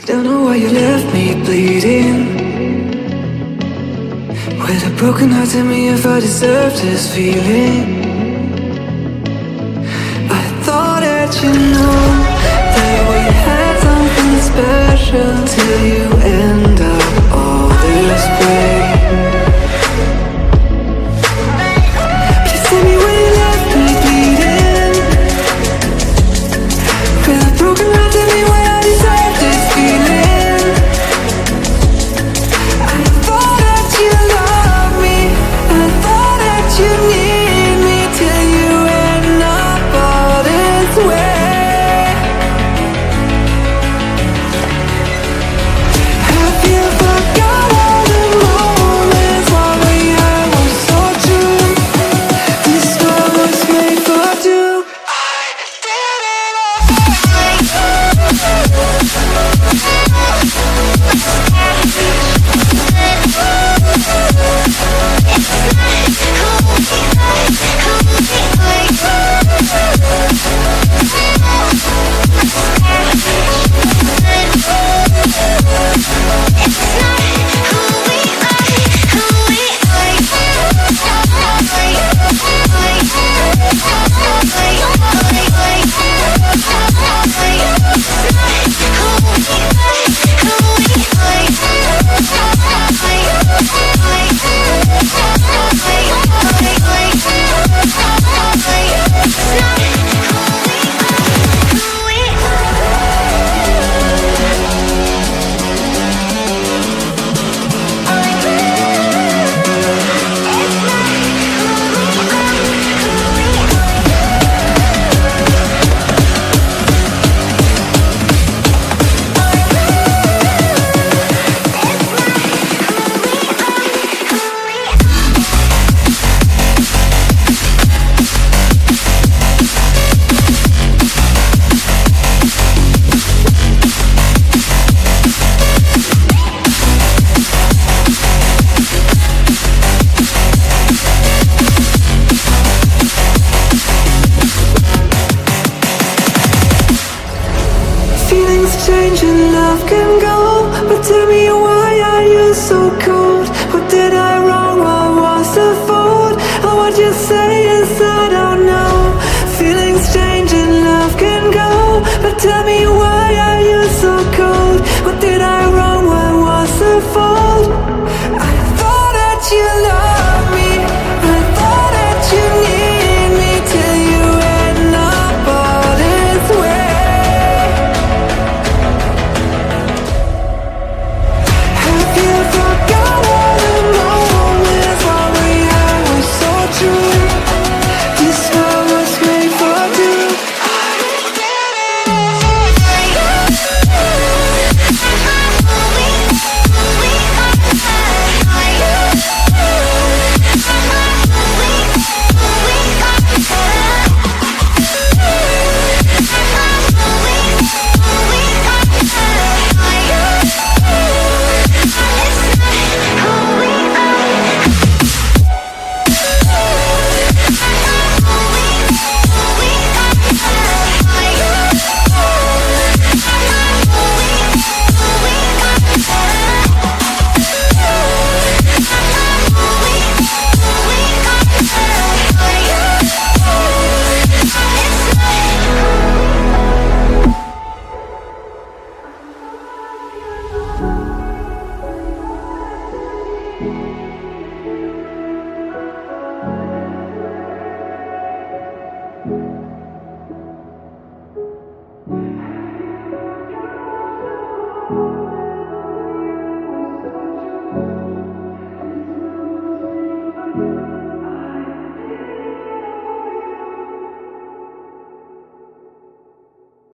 Don't know why you left me bleeding. With a broken heart, tell me if I deserve this feeling. I thought that you know that we had something special, till you end up all this way. Please tell me why you left me bleeding. With a broken heart, tell me why I deserve this feeling. I thought that you loved me, I thought that you need me, till you end up all this way. Have you forgot all the moments while we had were so true? This world was made for two. I did it change and love can go, but tell me why are you so cold? What did I wrong? What was the fault? Or what you say is I don't know. Feelings change and love can go, but tell me why are you so cold? What did I wrong? What was the fault? I thought that you loved me, I thought that you need me, till you end up all this way.